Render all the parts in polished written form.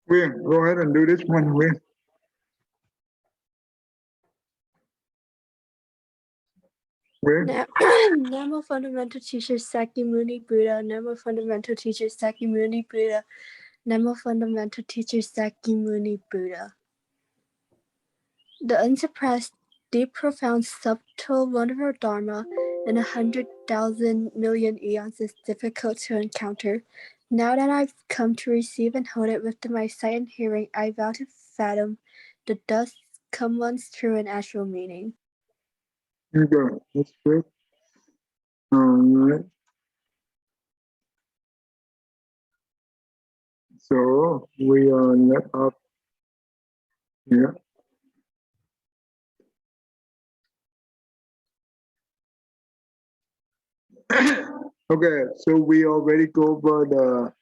Will, go ahead and do this one, Will. Namo Fundamental Teacher Sakyamuni Buddha. Namo Fundamental Teacher Sakyamuni Buddha. Namo Fundamental Teacher Sakyamuni Buddha. The unsuppressed, deep, profound, subtle, wonderful Dharma in 100,000 million eons is difficult to encounter. Now that I've come to receive and hold it with my sight and hearing, I vow to fathom the thus come one's true and actual meaning. Okay, that's good. All right. So we are let up here. Okay, so we already go over the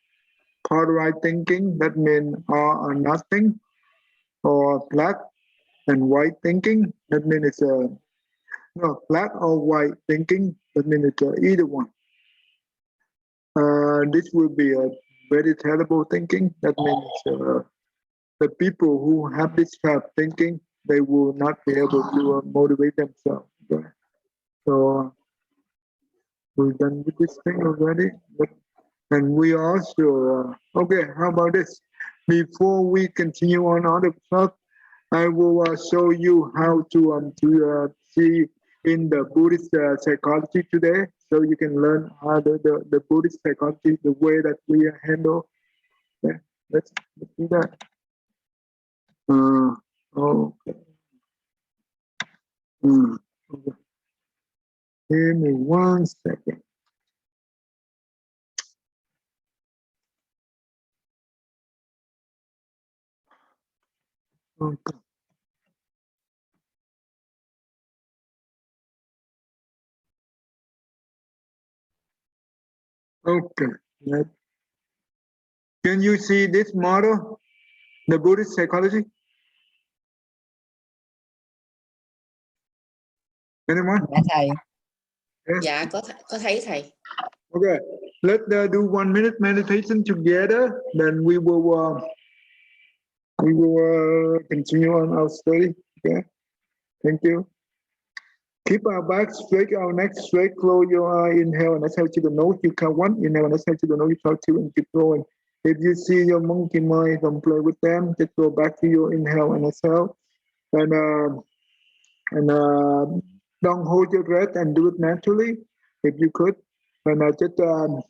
polarized thinking. That means all or nothing, or black and white thinking. That means it's no black or white thinking. That means it's either one. This will be a very terrible thinking. That means the people who have this type of thinking, they will not be able to motivate themselves. Okay? So we're done with this thing already. And we also, okay, how about this? Before we continue on other stuff, I will show you how to see in the Buddhist psychology today, so you can learn how the Buddhist psychology, the way that we handle. Okay, let's do that. Okay. Okay. Give me 1 second. Okay. Okay. Can you see this model, the Buddhist psychology? Anyone? Dạ thầy. Yes. Dạ có thấy thầy. Okay, let's do 1 minute meditation together. Then we will continue on our study. Okay, thank you. Keep our back straight, our neck straight. Close your eye. Inhale and exhale to the nose. You count 1. Inhale and exhale to the nose. You count 2 and keep going. If you see your monkey mind, don't play with them. Just go back to your inhale and exhale, and don't hold your breath and do it naturally, if you could. And just if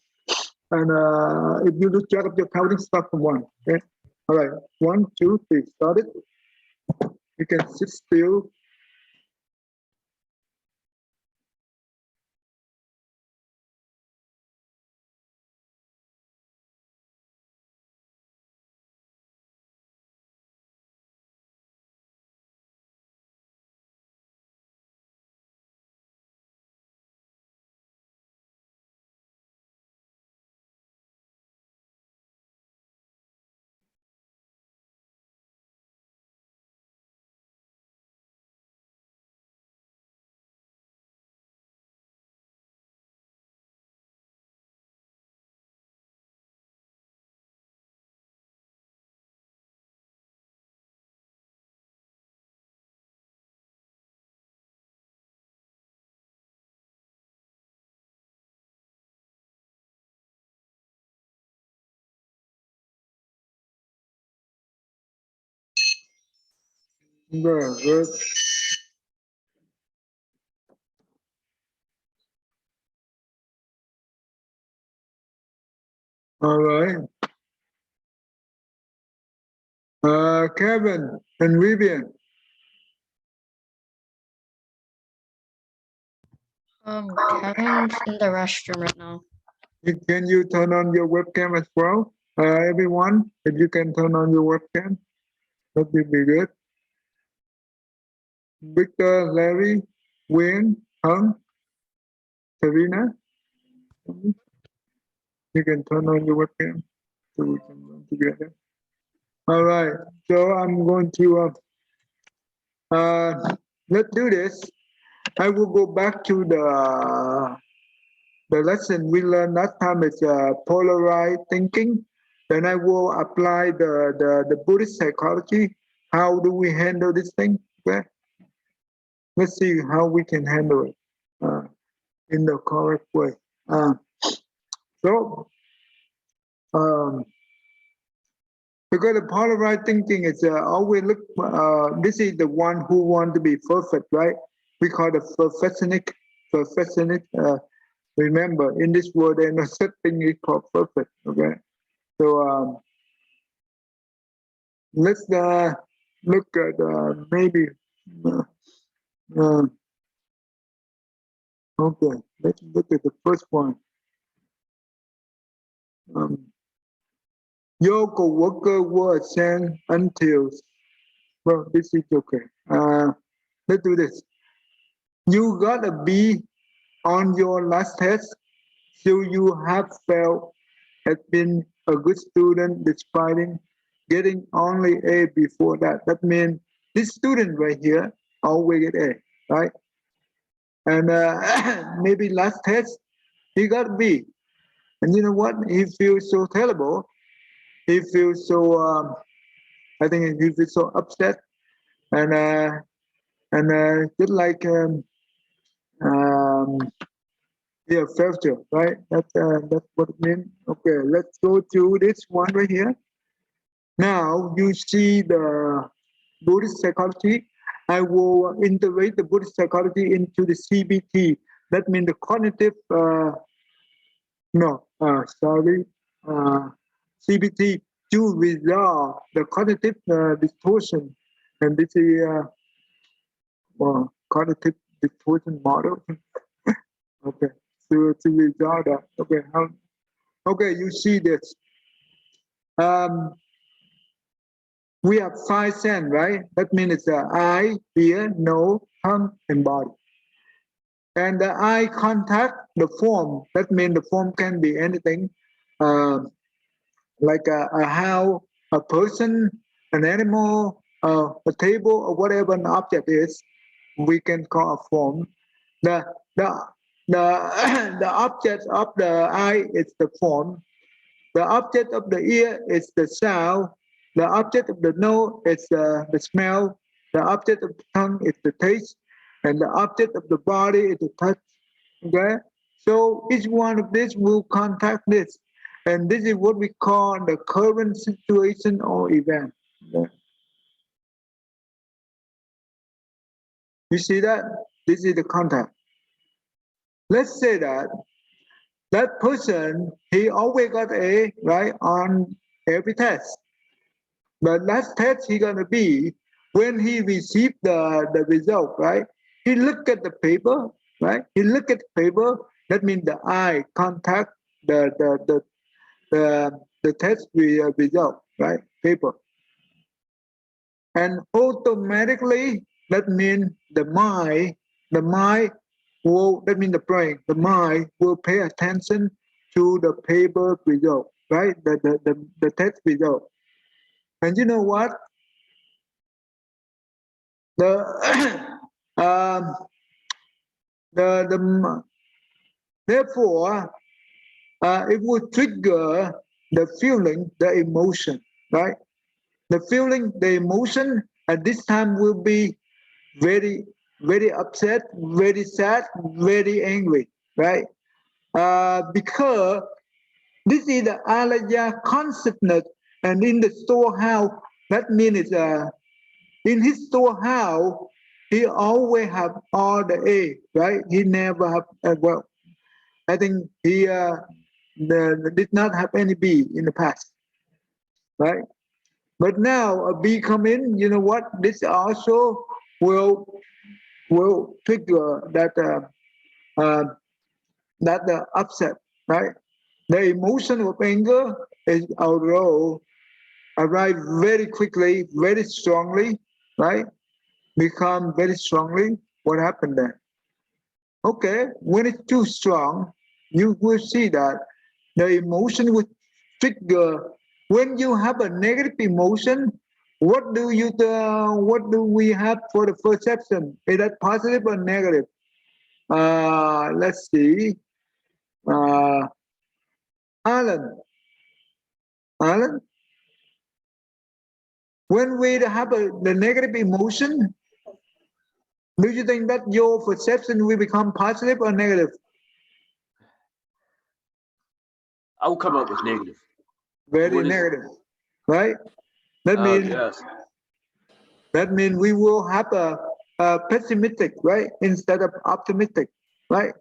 you lose track of your counting, start from 1. Okay. All right. 1, 2, 3. Start it. You can sit still. Good. All right. Kevin and Vivian. Kevin's in the restroom right now. Can you turn on your webcam as well? Everyone, if you can turn on your webcam, that would be good. Victor, Larry, Wayne, Hung, Serena, you can turn on your webcam so we can run together. All right, so I'm going to let's do this. I will go back to the lesson we learned last time. It's polarized thinking. Then I will apply the Buddhist psychology. How do we handle this thing? Okay. Let's see how we can handle it in the correct way. So, because the polarized thinking is always look, this is the one who want to be perfect, right? We call it perfectionist. Remember, in this world, there's no such thing is called perfect, okay? So let's look at maybe, okay, let's look at the first one. Your co-worker will ascend until, well, this is okay. Let's do this. You got a B on your last test, so you have failed, has been a good student despite getting only A before that. That means this student right here always get A, right? And maybe last test, he got B. And you know what? He feels so terrible. He feels so, I think he feels so upset. And just like, yeah, failure, right? That's what it means. Okay, let's go to this one right here. Now you see the Buddhist psychology. I will integrate the Buddhist psychology into the CBT. That means the cognitive, CBT to resolve the cognitive distortion. And this is cognitive distortion model. Okay, to resolve that. Okay, okay, you see this. We have 5 senses, right? That means it's eye, ear, nose, tongue, and body. And the eye contact the form. That means the form can be anything, like a house, a person, an animal, a table, or whatever an object is. We can call a form. The the the the object of the eye is the form. The object of the ear is the sound. The object of the nose is the smell. The object of the tongue is the taste. And the object of the body is the touch. Okay? So each one of these will contact this. And this is what we call the current situation or event. Okay? You see that? This is the contact. Let's say that that person, he always got A, right, on every test. The last test he gonna be when he received the result, right? He look at the paper, right? He look at the paper. That means the eye contact the test result, right? Paper, and automatically that means the mind will, that means the brain, the mind will pay attention to the paper result, right? The test result. And you know what? The um, the therefore it will trigger the feeling, the emotion, right? The feeling, the emotion at this time will be very, very upset, very sad, very angry, right? Because this is the alaya consciousness, and in the storehouse, that means in his storehouse, he always have all the A, right? He never have, well, I think he did not have any B in the past, right? But now a B come in, you know what? This also will trigger that upset, right? The emotion of anger is although arrive very quickly, very strongly, right? Become very strongly. What happened then? Okay, when it's too strong, you will see that the emotion will trigger. When you have a negative emotion, what do we have for the perception? Is that positive or negative? Let's see. Alan, Alan? When we have the negative emotion, do you think that your perception will become positive or negative? I will come up with negative. Very negative, right? That means yes. That means we will have a pessimistic, right, instead of optimistic, right?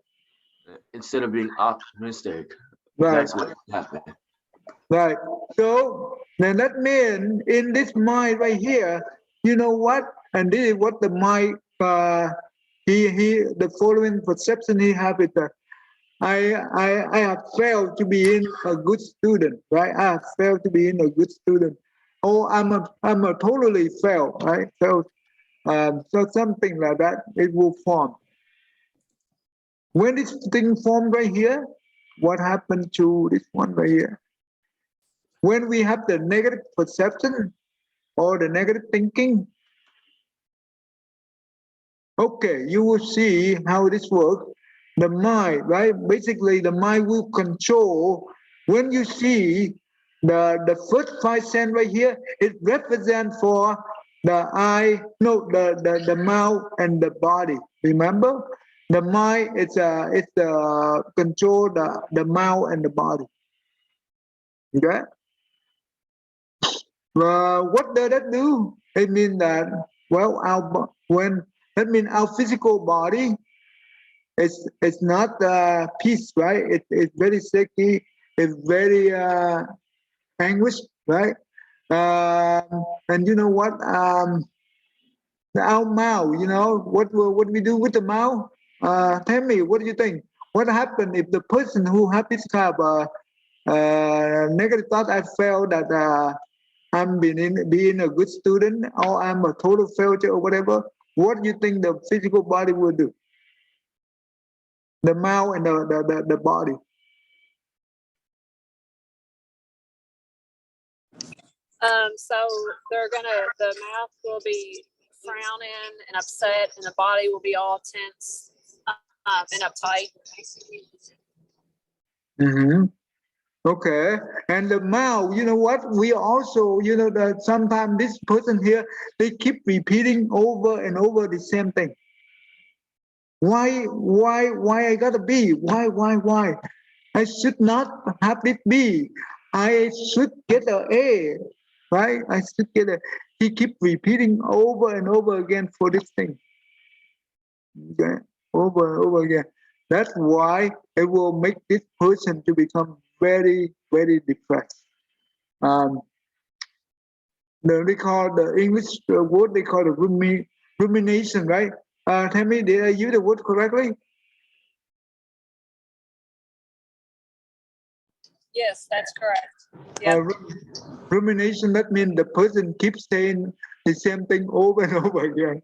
Instead of being optimistic, Right. that's what happened. Right. So then that means in this mind right here, you know what? And this is what the mind, the following perception he have is that I have failed to be in a good student, right? I have failed to be in a good student. Oh, I'm a totally failed, right? So something like that, it will form. When this thing formed right here, what happened to this one right here? When we have the negative perception or the negative thinking, okay, you will see how this works. The mind, right? Basically, the mind will control. When you see the first 5 cents right here, it represents for the eye, no, the mouth and the body. Remember, the mind it's control the mouth and the body. Okay. What does that do? It means that, well, that means our physical body it's not peace, right? It's very shaky, it's very anguished, right? And you know what? Our mouth, you know, what we do with the mouth? Tell me, what do you think? What happened if the person who have this kind of negative thought, I felt that I'm being a good student or I'm a total failure or whatever, what do you think the physical body will do? The mouth and the body. So the mouth will be frowning and upset, and the body will be all tense and uptight. Mm-hmm. Okay, and the mouth, you know what? We also, you know, that sometimes this person here, they keep repeating over and over the same thing. Why I gotta be? Why? I should not have it be. I should get an A, right? I should get a. He keep repeating over and over again for this thing. Okay, over and over again. That's why it will make this person to become very, very depressed. They call the English word they call the rumination, right? Tell me, did I use the word correctly? Yes, that's correct. Yep. Rumination, that means the person keeps saying the same thing over and over again.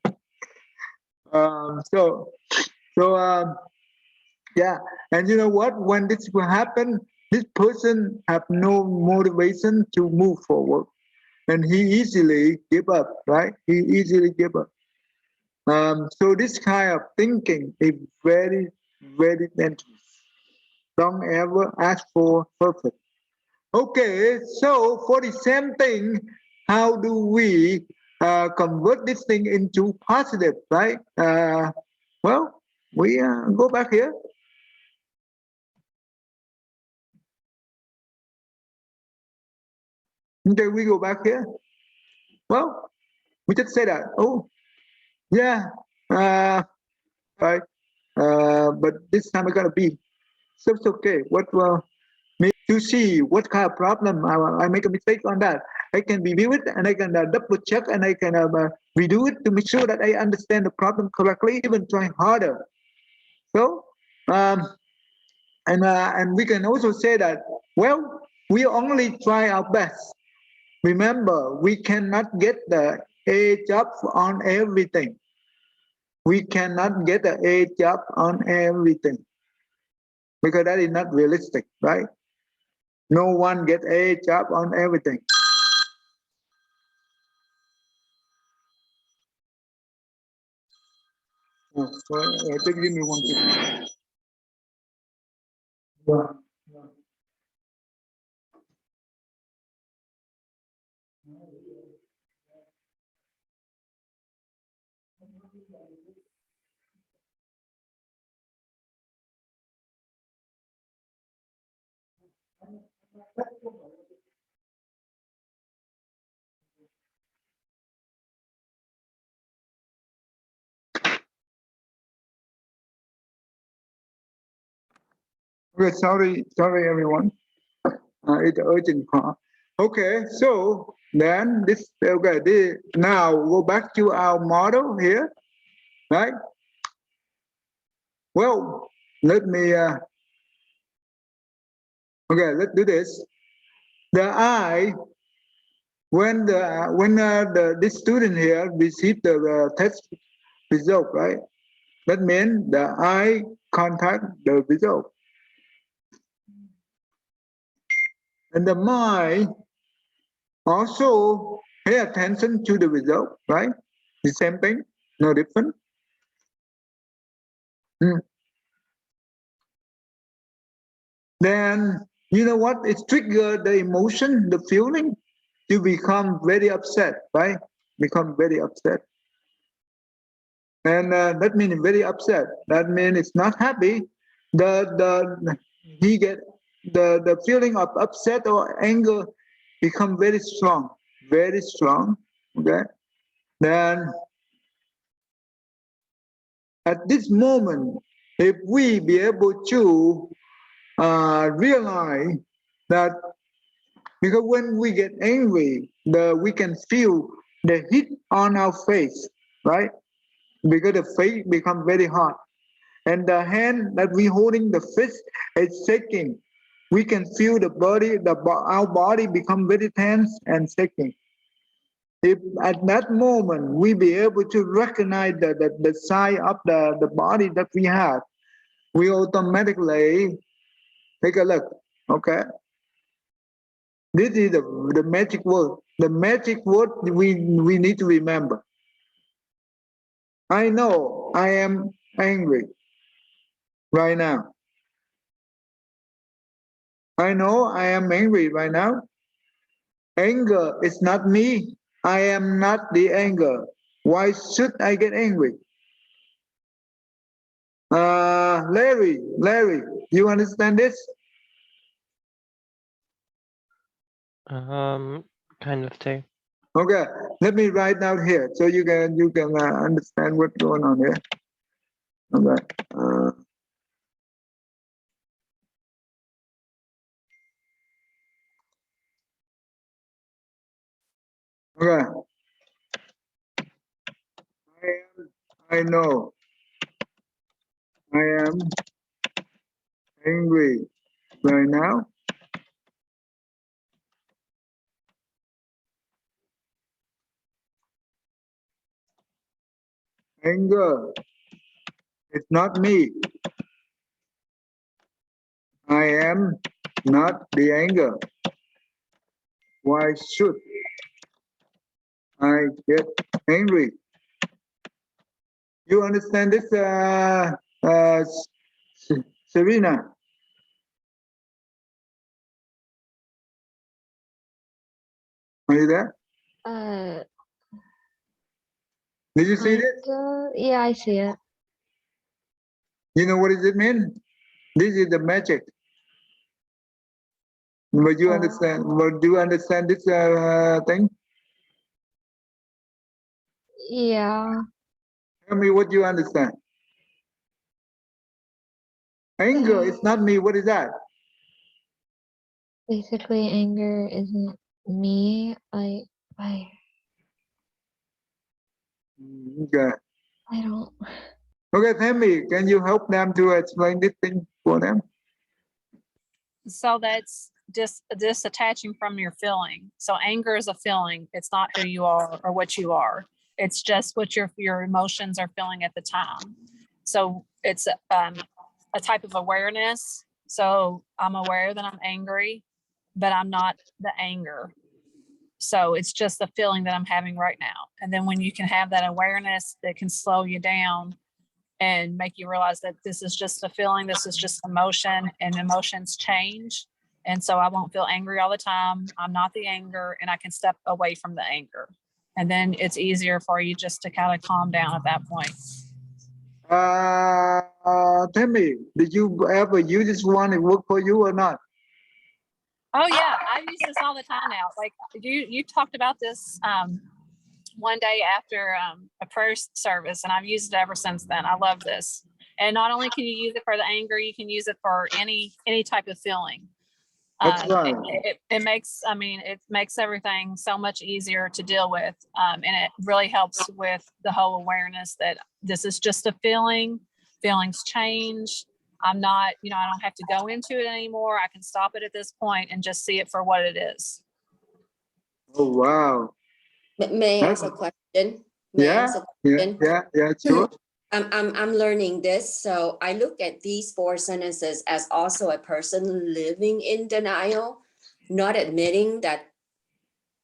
Yeah, and you know what? When this will happen, this person have no motivation to move forward, and he easily give up, right? He easily give up. So this kind of thinking is very, very dangerous. Don't ever ask for perfect. Okay, so for the same thing, how do we convert this thing into positive, right? Well, we go back here. Okay, we go back here. Well, we just say that. Oh, yeah, right. But this time I gotta be. So it's okay. What me to see what kind of problem I make a mistake on that. I can review it and I can double check and I can redo it to make sure that I understand the problem correctly, even try harder. So, and we can also say that, well, we only try our best. Remember, we cannot get the A job on everything. We cannot get the A job on everything because that is not realistic, right? No one get A job on everything. Just give me 1 second. Yeah. Okay, sorry everyone. It's urgent call. Okay, so then this okay. Now go back to our model here, right? Well, let me. Okay, let's do this. The I, when this student here received the test result, right? That means the I contact the result, and the mind also pay attention to the result, right? The same thing, no different. Then you know what? It triggers the emotion, the feeling, to become very upset, right? Become very upset, and that means very upset. That means it's not happy. He get the feeling of upset or anger become very strong, very strong. Okay, then at this moment, if we be able to realize that, because when we get angry, we can feel the heat on our face, right? Because the face become very hot, and the hand that we holding the fist is shaking. We can feel the body, our body become very tense and shaking. If at that moment we be able to recognize the sign of the body that we have, we automatically take a look. Okay, this is the magic word. The magic word we need to remember. I know I am angry right now. I know I am angry right now. Anger is not me. I am not the anger. Why should I get angry? Larry, you understand this? Kind of too. Okay, let me write down here so you can understand what's going on here. Okay. Okay. I know I am angry right now. Anger is not me. I am not the anger. Why should I get angry? You understand this, Serena? Are you there? Did you see this? Yeah, I see it. You know what does it mean? This is the magic. But you understand? But do you understand this thing? Yeah. Tell me what you understand. Anger is not me. What is that? Basically, anger isn't me. Okay. I don't. Okay, tell me. Can you help them to explain this thing for them? So that's just disattaching from your feeling. So anger is a feeling. It's not who you are or what you are. It's just what your emotions are feeling at the time. So it's a type of awareness. So I'm aware that I'm angry, but I'm not the anger. So it's just the feeling that I'm having right now. And then when you can have that awareness that can slow you down and make you realize that this is just a feeling, this is just emotion, and emotions change. And so I won't feel angry all the time. I'm not the anger, and I can step away from the anger. And then it's easier for you just to kind of calm down at that point. Tell me, did you ever use this one? It work for you or not? Oh yeah, I use this all the time now. Like you talked about this one day after a prayer service, and I've used it ever since then. I love this. And not only can you use it for the anger, you can use it for any type of feeling. That's right. It makes, I mean, it makes everything so much easier to deal with. And it really helps with the whole awareness that this is just a feeling. Feelings change. I'm not, you know, I don't have to go into it anymore. I can stop it at this point and just see it for what it is. Oh, wow. May I ask a question? May I Yeah, ask a question? yeah, sure. I'm learning this. So I look at these 4 sentences as also a person living in denial, not admitting that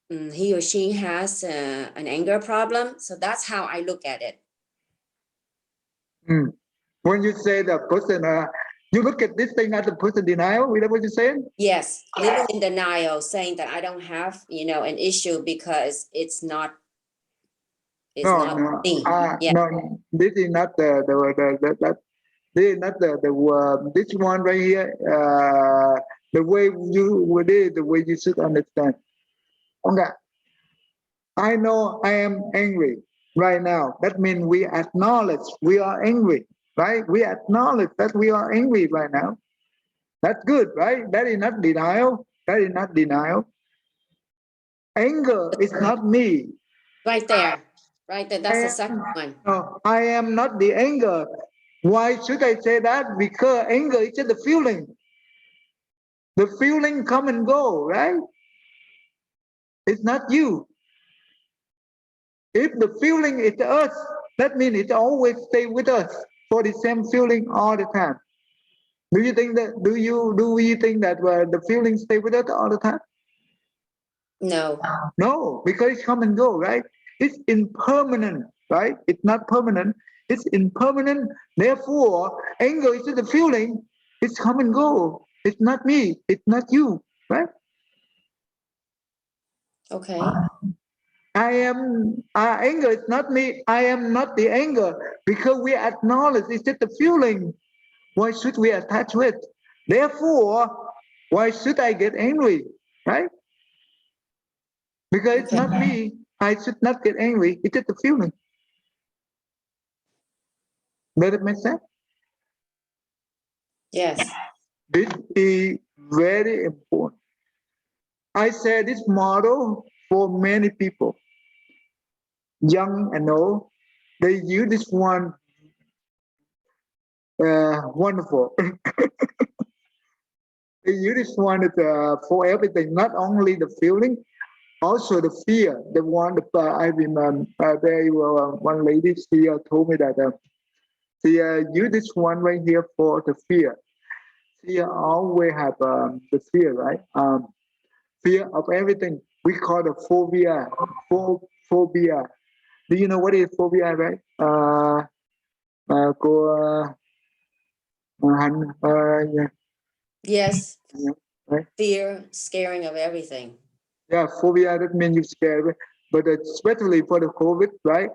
he or she has an anger problem. So that's how I look at it. When you say the person, you look at this thing as a person denial, is that what you're saying? Yes, living in denial, saying that I don't have, you know, an issue because it's not me. Yeah. No, this is not this is not this one right here. The way you would it, the way you should understand. Okay, I know I am angry right now. That means we acknowledge we are angry, right? We acknowledge that we are angry right now. That's good, right? That is not denial. That is not denial. Anger is not me. Right there. Right there. That's the second one. No, I am not the anger. Why should I say that? Because anger is just the feeling. The feeling come and go, right? It's not you. If the feeling is us, that means it always stay with us for the same feeling all the time. Do you think that? Do we think that the feelings stay with us all the time? No. No, because it's come and go, right? It's impermanent, right? It's not permanent. It's impermanent. Therefore, anger is just a feeling. It's come and go. It's not me. It's not you, right? Okay. Anger is not me. I am not the anger because we acknowledge it's just a feeling. Why should we attach with? Therefore, why should I get angry, right? Because it's not me. I should not get angry. It's just a feeling. Does it make sense? Yes. This is very important. I say this model for many people, young and old. They use this one wonderful. They use this one for everything, not only the feeling, also the fear. The one I remember very well. One lady she told me that she use this one right here for the fear. She always have the fear, right? Fear of everything. We call the phobia. Phobia. Do you know what is phobia, right? Yeah. Yes. Yeah, right? Fear, scaring of everything. Yeah, phobia, that means you're scared. But especially for the COVID, right?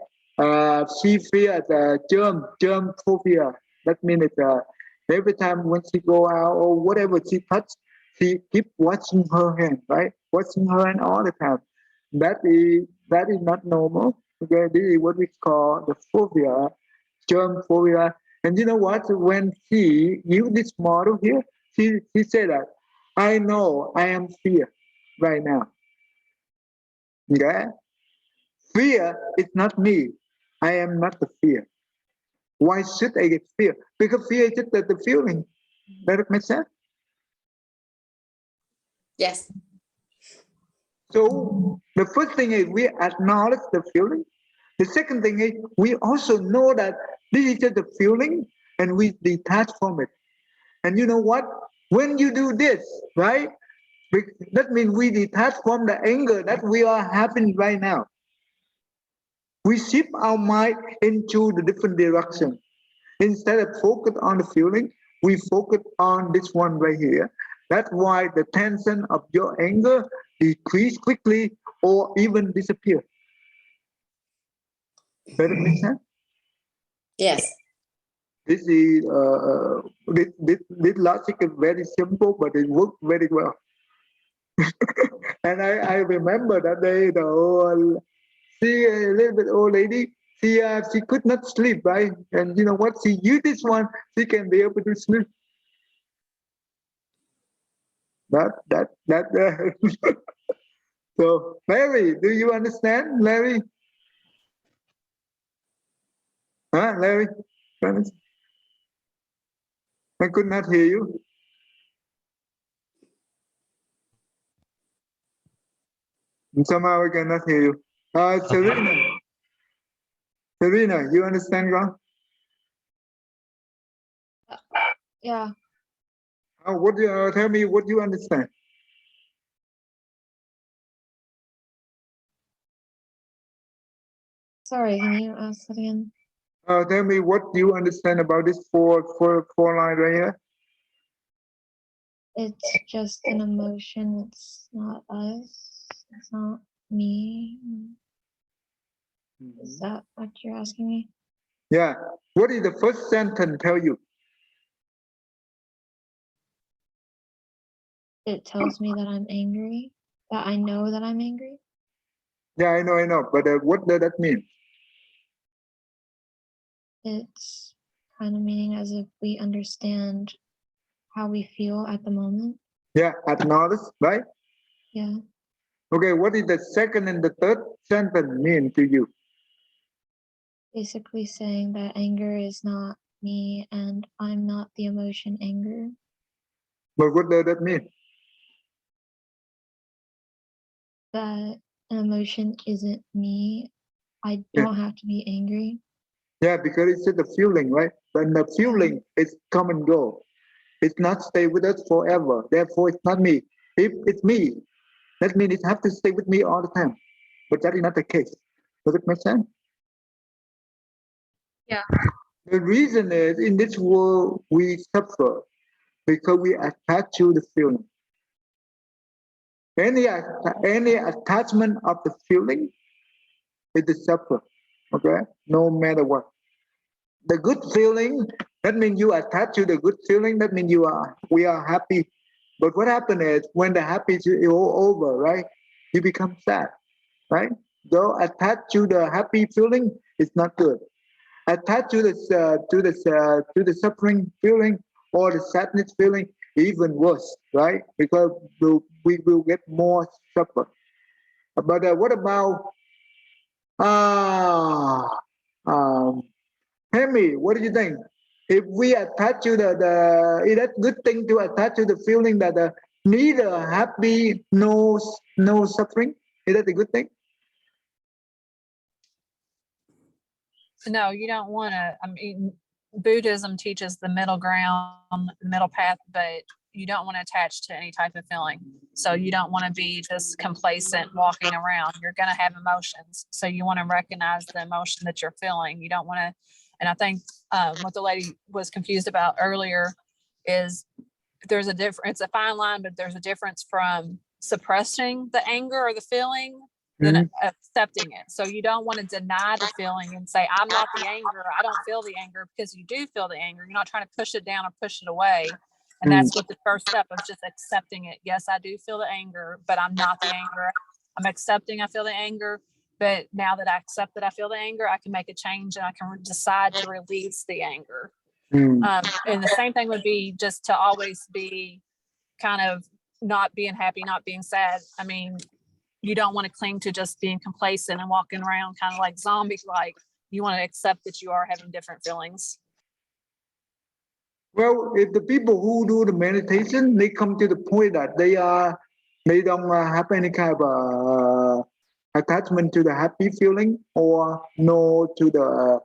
She feared germ phobia. That means every time when she go out or whatever she touch, she keep washing her hand, right? Washing her hand all the time. That is not normal. Okay, this is what we call the phobia, germ phobia. And you know what? When she used this model here, she said that I know I am fear right now. Okay? Fear is not me. I am not the fear. Why should I get fear? Because fear is just the feeling. Does it make sense? Yes. So the first thing is we acknowledge the feeling. The second thing is we also know that this is just a feeling and we detach from it. And you know what? When you do this, right? That means we detach from the anger that we are having right now. We shift our mind into the different direction. Instead of focus on the feeling, we focus on this one right here. That's why the tension of your anger decrease quickly or even disappear. Does it make sense? Yes. This is this logic is very simple, but it works very well. And I remember that day the old, she a little bit old lady. She could not sleep, right? And you know what? She used this one. She can be able to sleep. That. So, Larry, do you understand, Larry? Huh, Larry? I could not hear you. Somehow I cannot hear you. Serena, you understand, God? Yeah. What do you tell me? What you understand? Sorry, can you ask that again? Tell me what you understand about this four line right here. It's just an emotion. It's not us. It's not me. Is that what you're asking me? Yeah. What is the first sentence tell you? It tells me that I'm angry, that I know that I'm angry. Yeah, I know. But what does that mean? It's kind of meaning as if we understand how we feel at the moment. Yeah, acknowledge, right? Yeah. Okay, what is the second and the third sentence mean to you? Basically saying that anger is not me and I'm not the emotion anger. But what does that mean? That an emotion isn't me. I don't have to be angry. Yeah, because it's just a feeling, right? But the feeling is come and go. It's not stay with us forever. Therefore, it's not me. If it's me, that means it have to stay with me all the time. But that is not the case. Does it make sense? Yeah. The reason is in this world we suffer because we attach to the feeling. Any attachment of the feeling is the suffer. Okay, no matter what. The good feeling, that means you attach to the good feeling. That means we are happy. But what happens is when the happy is all over, right? You become sad, right? Though attached to the happy feeling is not good. Attached to the suffering feeling or the sadness feeling, even worse, right? Because we will get more suffer. But what about Hemi, what do you think? If we attach to is that good thing to attach to the feeling that neither happy, no suffering? Is that a good thing? No, you don't want to. I mean, Buddhism teaches the middle ground, the middle path, but you don't want to attach to any type of feeling. So you don't want to be just complacent walking around. You're going to have emotions. So you want to recognize the emotion that you're feeling. You don't want to, and I think what the lady was confused about earlier is there's a difference. It's a fine line, but there's a difference from suppressing the anger or the feeling than accepting it. So you don't want to deny the feeling and say, I'm not the anger. I don't feel the anger, because you do feel the anger. You're not trying to push it down or push it away. And that's what the first step of just accepting it. Yes, I do feel the anger, but I'm not the anger. I'm accepting I feel the anger. But now that I accept that I feel the anger, I can make a change and I can decide to release the anger. And the same thing would be just to always be kind of not being happy, not being sad. I mean, you don't want to cling to just being complacent and walking around kind of like zombies. Like, you want to accept that you are having different feelings. Well, if the people who do the meditation, they come to the point that they don't have any kind of attachment to the happy feeling or no to the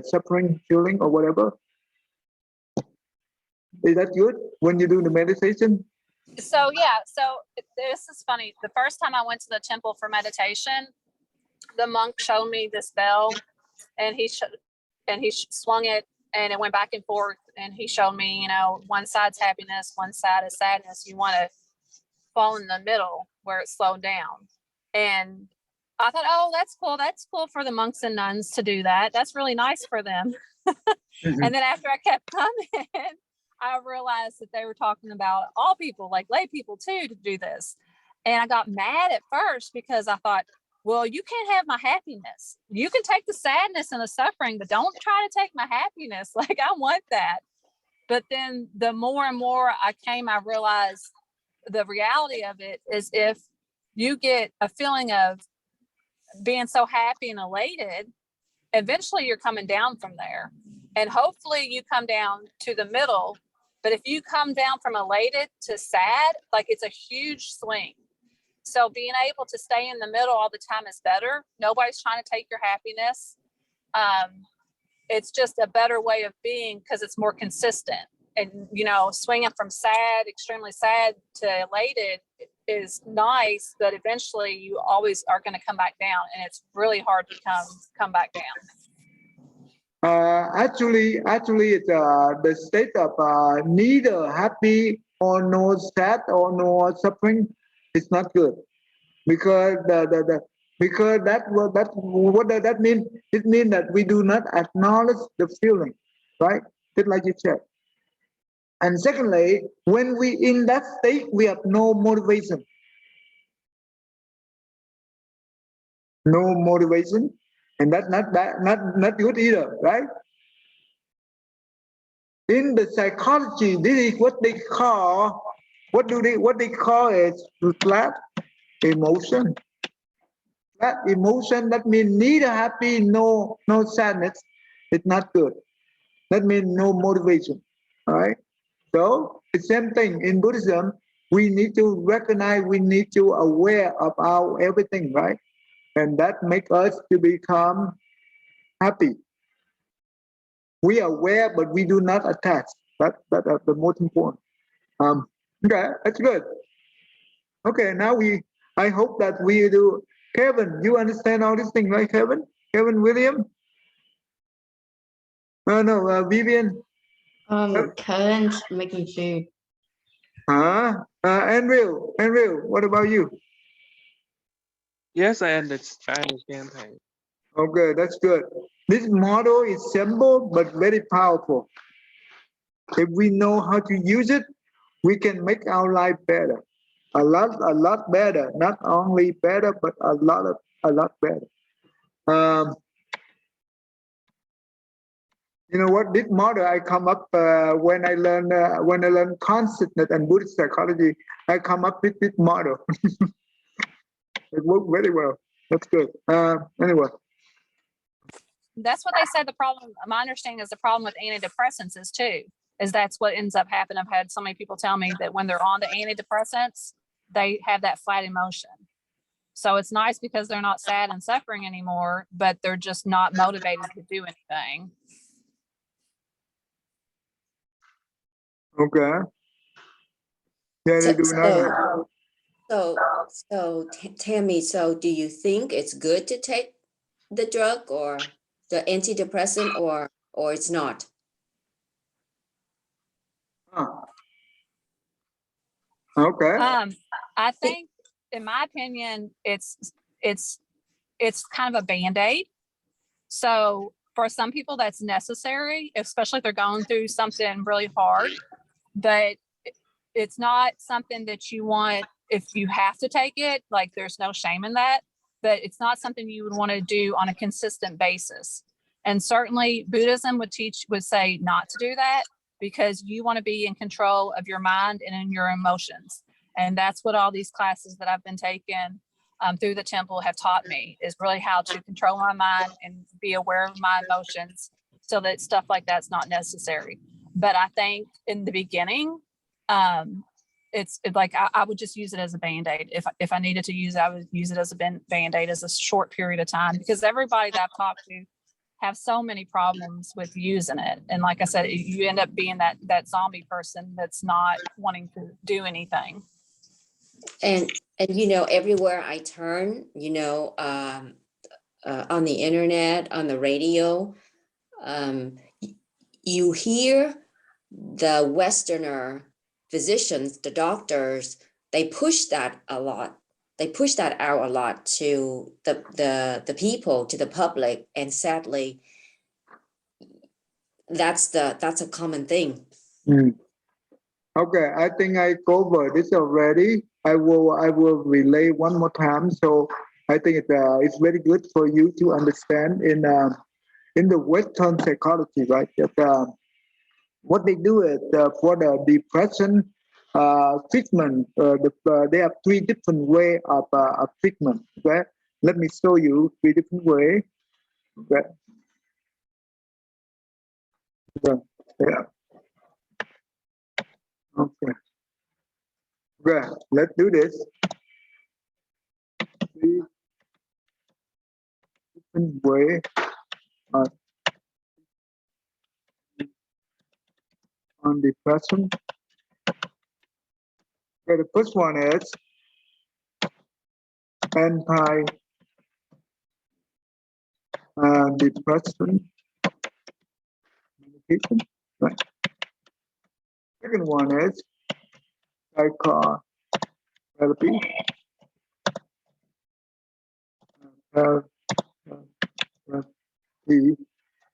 suffering feeling or whatever. Is that good when you do the meditation? So yeah, so this is funny. The first time I went to the temple for meditation, the monk showed me this bell, and he swung it, and it went back and forth. And he showed me, you know, one side's happiness, one side is sadness. You want to fall in the middle where it slowed down. And I thought, oh, that's cool. That's cool for the monks and nuns to do that. That's really nice for them. And then after I kept coming, I realized that they were talking about all people, like lay people too, to do this. And I got mad at first because I thought, well, you can't have my happiness. You can take the sadness and the suffering, but don't try to take my happiness. Like, I want that. But then the more and more I realized the reality of it is if you get a feeling of being so happy and elated, eventually you're coming down from there. And hopefully you come down to the middle. But if you come down from elated to sad, like, it's a huge swing. So being able to stay in the middle all the time is better. Nobody's trying to take your happiness. It's just a better way of being because it's more consistent. And, you know, swinging from sad, extremely sad to elated is nice, but eventually you always are going to come back down, and it's really hard to come back down. Actually, it's the state of neither happy or no sad or no suffering is not good, because because what does that mean? It means that we do not acknowledge the feeling, right? Just like you said. And secondly, when we in that state, we have no motivation. No motivation, and that's not good either, right? In the psychology, this is what they call what they call is flat emotion. Flat emotion, that means neither happy, no sadness. It's not good. That means no motivation. All right. So the same thing in Buddhism. We need to recognize, we need to aware of our everything, right? And that makes us to become happy. We are aware, but we do not attach. That's the most important. Okay, that's good. Okay, now I hope that we do. Kevin, you understand all these things, right, Kevin? Kevin William? No, Vivian. Kevin's making food. Andrew, what about you? Yes, I understand. Pain. Okay, that's good. This model is simple but very powerful. If we know how to use it, we can make our life better. A lot better. Not only better, but a lot better. You know what? This model I come up when I learn consciousness and Buddhist psychology. I come up with this model. It worked very well. That's good. Anyway. That's what they said. The problem, my understanding is the problem with antidepressants is too, is that's what ends up happening. I've had so many people tell me that when they're on the antidepressants, they have that flat emotion. So it's nice because they're not sad and suffering anymore, but they're just not motivated to do anything. Okay. Yeah, they do not. So Tammy, so do you think it's good to take the drug or the antidepressant, or it's not? Okay. I think, in my opinion, it's kind of a Band-Aid. So for some people that's necessary, especially if they're going through something really hard, but it's not something that you want. If you have to take it, like, there's no shame in that, but it's not something you would want to do on a consistent basis. And certainly Buddhism would say not to do that, because you want to be in control of your mind and in your emotions. And that's what all these classes that I've been taking through the temple have taught me, is really how to control my mind and be aware of my emotions, so that stuff like that's not necessary. But I think in the beginning, it's like I would just use it as a Band-Aid. If I needed to use it, I would use it as a Band-Aid as a short period of time, because everybody that I've talked to have so many problems with using it. And like I said, you end up being that zombie person that's not wanting to do anything. And you know, everywhere I turn, you know, on the internet, on the radio, you hear the Westerner physicians, the doctors, they push that a lot. They push that out a lot to the people, to the public, and sadly, that's a common thing. Okay, I think I covered this already. I will relay one more time. So I think it's very good for you to understand in the Western psychology, right? That what they do is for the depression treatment. They have three different way of treatment. Okay, let me show you three different way. Okay. Yeah. Okay. Okay. Let's do this. Three different way on depression. Okay, the first one is anti-depressant medication. Right. Second one is psychotherapy.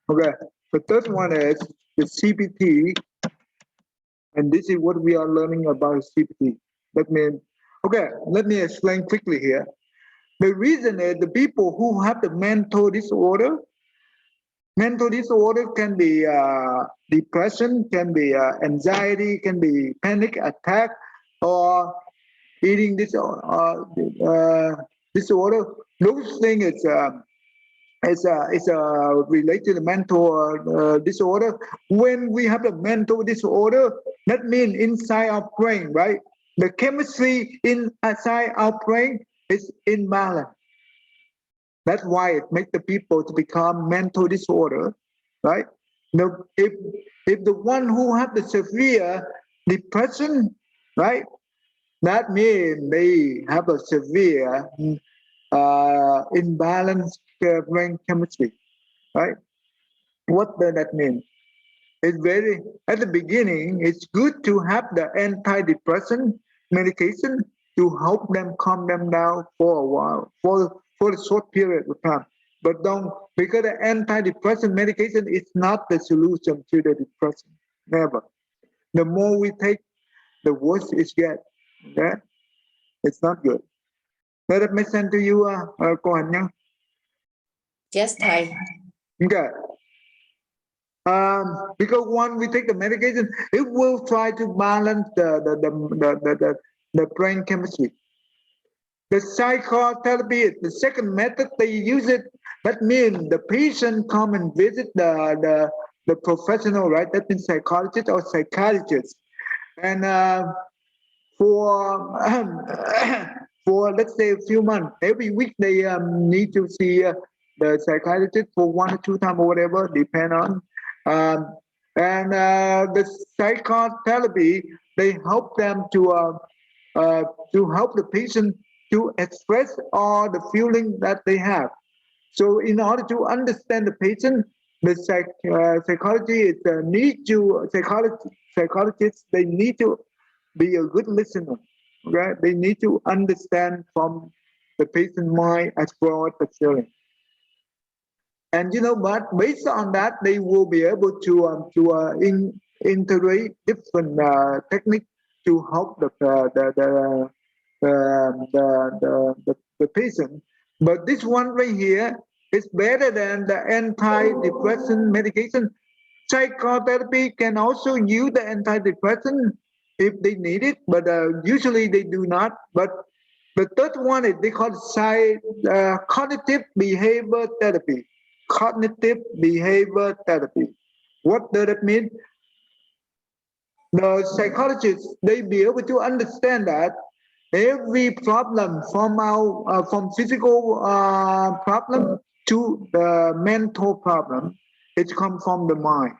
Okay. The third one is the CBT, and this is what we are learning about CBT. That means, okay, let me explain quickly here. The reason is the people who have the mental disorder can be depression, can be anxiety, can be panic attack, or eating disorder. Those things is related to the mental disorder. When we have the mental disorder, that means inside our brain, right? The chemistry inside our brain is imbalanced. That's why it makes the people to become mental disorder, right? Now, if the one who have the severe depression, right, that means they have a severe imbalanced brain chemistry, right? What does that mean? It's very, at the beginning, it's good to have the antidepressant medication to help them calm them down for a while, for a short period of time. But don't, because the antidepressant medication is not the solution to the depression. Never. The more we take, the worse it gets. Okay? It's not good. Does that make sense to you, cô Hạnh Nhân? Yes, Thầy. Okay. Because when we take the medication, it will try to balance the brain chemistry. The psychotherapy, the second method they use it. That means the patient come and visit the professional, right? That means psychologist or psychiatrist, and for for let's say a few months, every week they need to see the psychiatrist for 1 or 2 times or whatever, depend on. And the psychotherapy, they help them to help the patient to express all the feeling that they have. So in order to understand the patient, the psychologists need to psychologists they need to be a good listener. Okay, they need to understand from the patient mind as well as the feeling. And you know, but based on that, they will be able to integrate different techniques to help the patient. But this one right here is better than the antidepressant medication. Psychotherapy can also use the antidepressant if they need it, but usually they do not. But the third one is they call cognitive behavior therapy. Cognitive behavior therapy. What does that mean? The psychologists, they be able to understand that every problem from physical problem to the mental problem, it comes from the mind.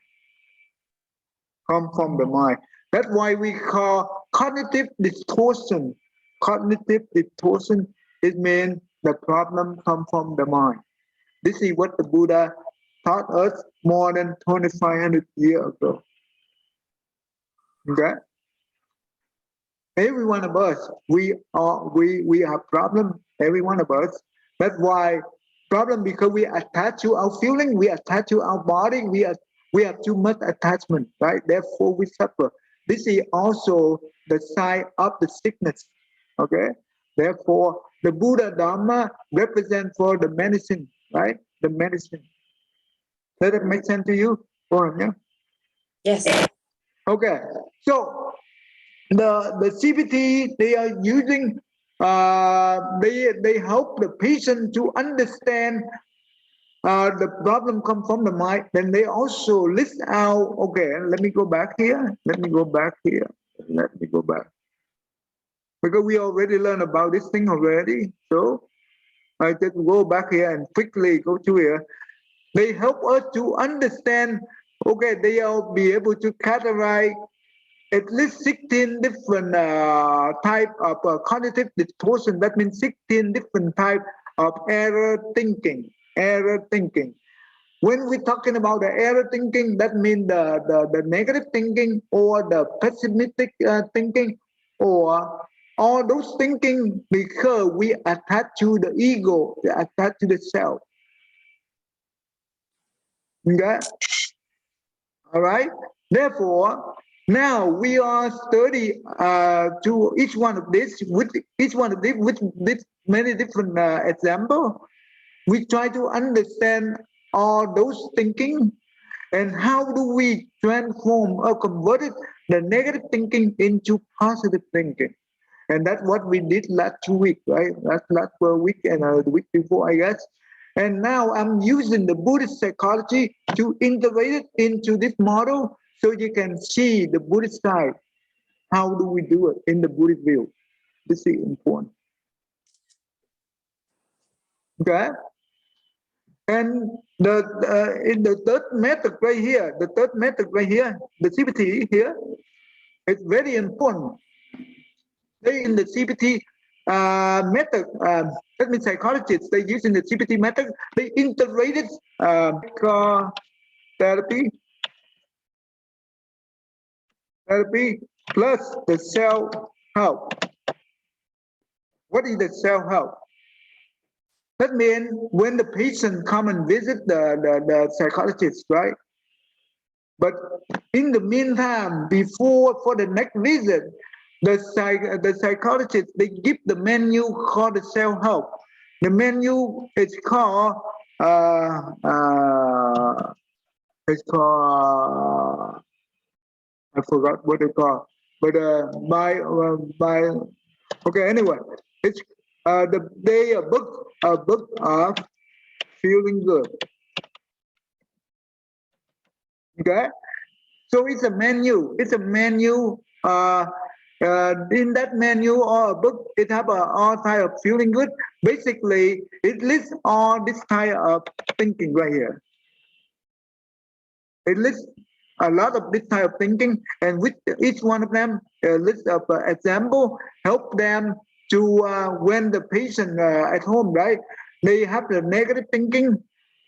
Come from the mind. That's why we call cognitive distortion. Cognitive distortion, it means the problem comes from the mind. This is what the Buddha taught us more than 2,500 years ago. Okay? Every one of us, we have problem, every one of us. That's why problem, because we attach to our feeling, we attach to our body, we have too much attachment, right? Therefore we suffer. This is also the sign of the sickness. Okay? Therefore, the Buddha Dharma represent for the medicine, right? The medicine. Does that make sense to you? Yes. Okay. So the CBT they are using, they help the patient to understand the problem come from the mind. Then they also list out. Okay, let me go back here. Let me go back here. Let me go back, because we already learned about this thing already. So I just go back here and quickly go to here. They help us to understand. Okay, they will be able to categorize at least 16 different type of cognitive distortion. That means 16 different type of error thinking. Error thinking. When we're talking about the error thinking, that means the negative thinking or the pessimistic thinking, or all those thinking because we attach to the ego, we attach to the self. Okay? All right? Therefore, now we are study to each one of this with each one of this with many different example. We try to understand all those thinking and how do we transform or convert it, the negative thinking into positive thinking. And that's what we did last 2 weeks, right? Last week and the week before, I guess. And now I'm using the Buddhist psychology to integrate it into this model so you can see the Buddhist side. How do we do it in the Buddhist view? This is important. Okay? And in the third method right here, the CBT here, it's very important. They in the CBT method, that means psychologists, they using the CBT method, they integrated therapy plus the self-help. What is the self-help? That means when the patient come and visit the psychologist, right? But in the meantime, before for the next visit, the psychologist, they give the menu called the self-help. The menu is called I forgot what it's called, but by okay, anyway, it's a book of feeling good. Okay, so it's a menu. It's a menu. In that menu or a book, it have all type of feeling good. Basically, it lists all this type of thinking right here. It lists a lot of this type of thinking, and with each one of them, a list of example help them to when the patient at home, right? They have the negative thinking.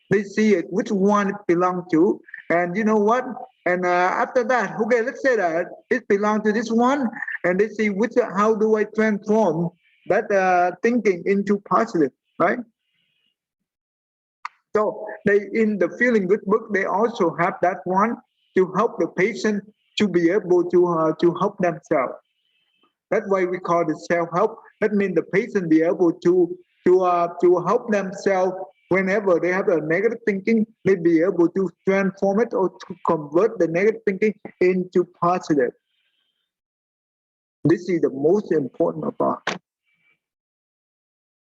They see it, which one it belongs to, and you know what? And after that, okay, let's say that it belongs to this one, and they see how do I transform that thinking into positive, right? So they in the feeling good book, they also have that one to help the patient to be able to help themselves. That's why we call it self-help. That means the patient be able to help themselves whenever they have a negative thinking, they be able to transform it or to convert the negative thinking into positive. This is the most important of all.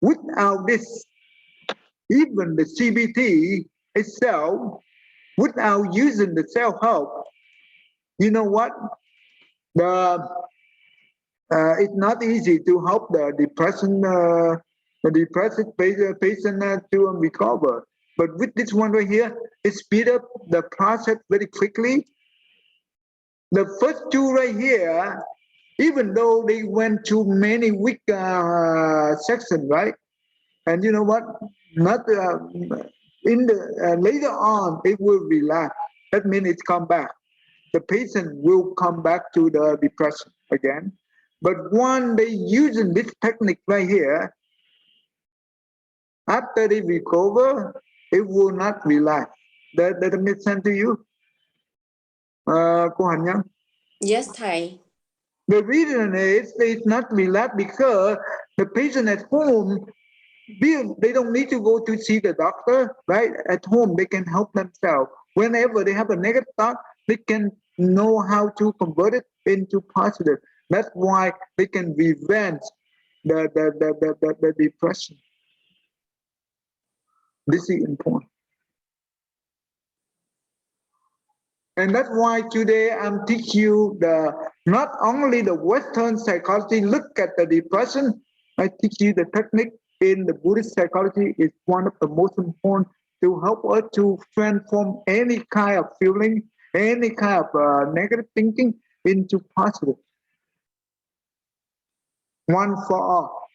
Without this, even the CBT itself, without using the self-help, you know what? It's not easy to help the depressed patient to recover. But with this one right here, it speed up the process very quickly. The first two right here, even though they went to many week sections, right? And you know what? Not in the later on, it will relax. That means it's come back. The patient will come back to the depression again. But when they using this technique right here, after they recover, it will not relax. That make sense to you? Cô Hạnh Nhân? Yes, thầy. The reason is it's not relaxed because the patient at home, they don't need to go to see the doctor, right? At home, they can help themselves. Whenever they have a negative thought, they can know how to convert it into positive. That's why they can prevent the depression. This is important. And that's why today I'm teaching you not only the Western psychology, look at the depression, I teach you the technique in the Buddhist psychology is one of the most important to help us to transform any kind of feeling, any kind of negative thinking into positive. One for all.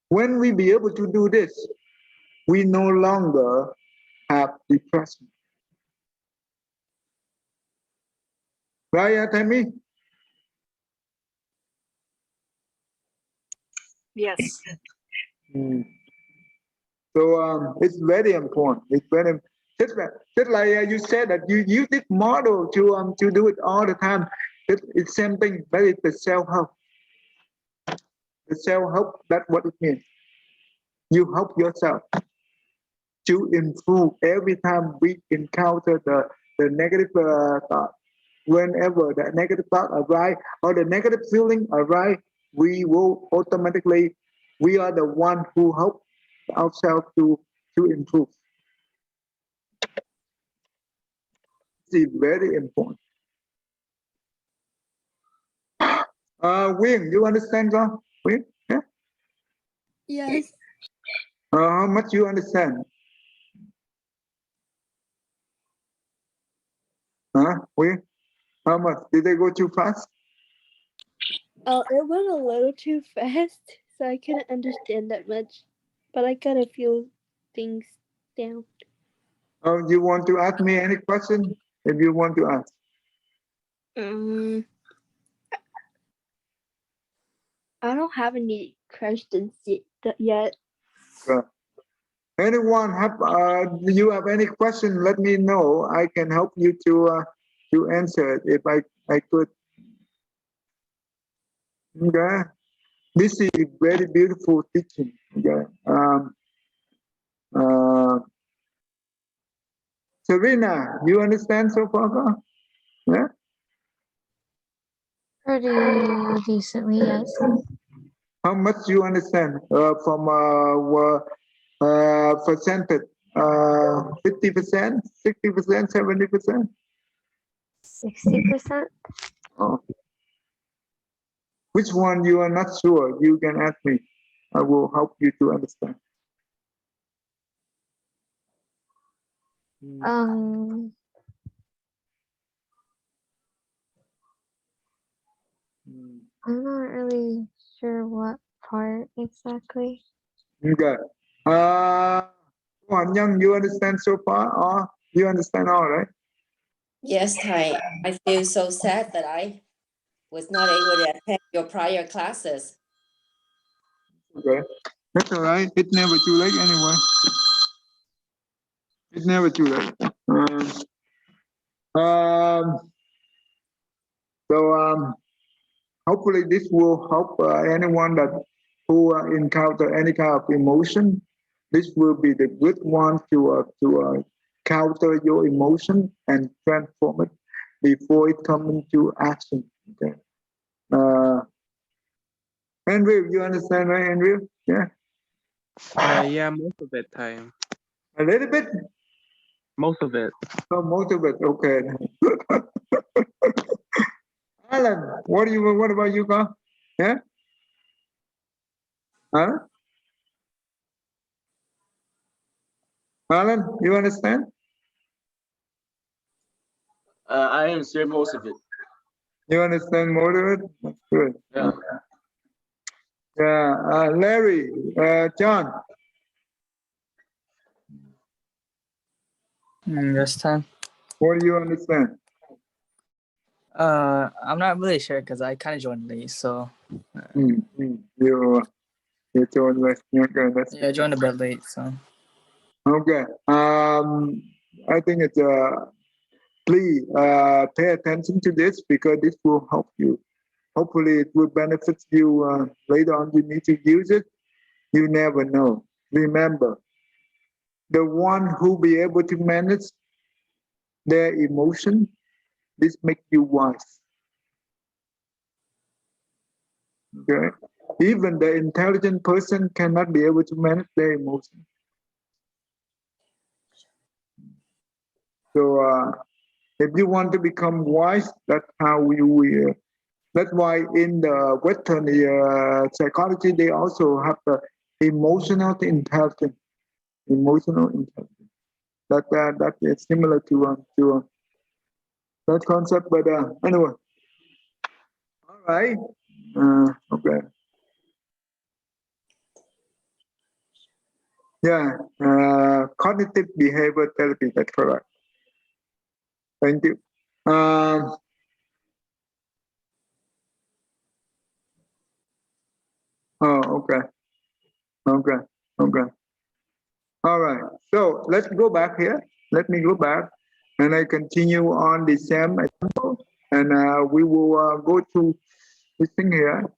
When we be able to do this, we no longer have depression. Right, Tammy? Yes. So it's very important. It's very just like you said that you use this model to do it all the time. It's same thing, but it's the self-help. The self-help, that's what it means. You help yourself to improve every time we encounter the negative thought. Whenever the negative thought arrive or the negative feeling arrive, we will automatically, we are the one who help ourselves to improve. This is very important. Wing, you understand, John? Wing? Yeah? Yes. How much you understand? Wing? How much? Did they go too fast? It went a little too fast, so I couldn't understand that much. But I got a few things down. Oh, you want to ask me any question? If you want to ask. I don't have any questions yet. Anyone have you have any question? Let me know. I can help you to answer it if I could. Okay, this is very beautiful teaching. Okay, Serena, you understand so far? Yeah. Pretty decently, yes. How much you understand from percentage? 50%, 60%, 70%? 60%. Oh. Which one you are not sure? You can ask me. I will help you to understand. I'm not really sure what part exactly. Okay. Hoàng Nhân, you understand so far? Or you understand all, right? Yes, thầy. I feel so sad that I was not able to attend your prior classes. Okay. That's all right. It's never too late anyway. It's never too late. So hopefully this will help anyone that who encounter any kind of emotion. This will be the good one to counter your emotion and transform it before it comes into action. Okay. Andrew, you understand, right, Andrew? Yeah. Yeah, most of it time. A little bit. Most of it. Oh, most of it. Okay. Alan, what about you, Carl? Yeah. Huh? Alan, you understand? I understand most of it. You understand more of it? That's good. Yeah. Yeah. Larry, John. Understand? What do you understand? I'm not really sure because I kind of joined late, so You told us. Okay, that's yeah, I joined a bit late. So okay. I think it's please pay attention to this because this will help you. Hopefully, it will benefit you later on. You need to use it. You never know. Remember, the one who be able to manage their emotion, this make you wise. Okay, even the intelligent person cannot be able to manage their emotion. So if you want to become wise, that's how we. That's why in the Western psychology they also have the emotional intelligence. Emotional intelligence. That is similar to that concept. But anyway, all right. Okay. Yeah. Cognitive behavior therapy. That's correct. Thank you. Oh, okay. Okay. Okay. All right. So let's go back here. Let me go back, and I continue on the same example, and we will go to this thing here.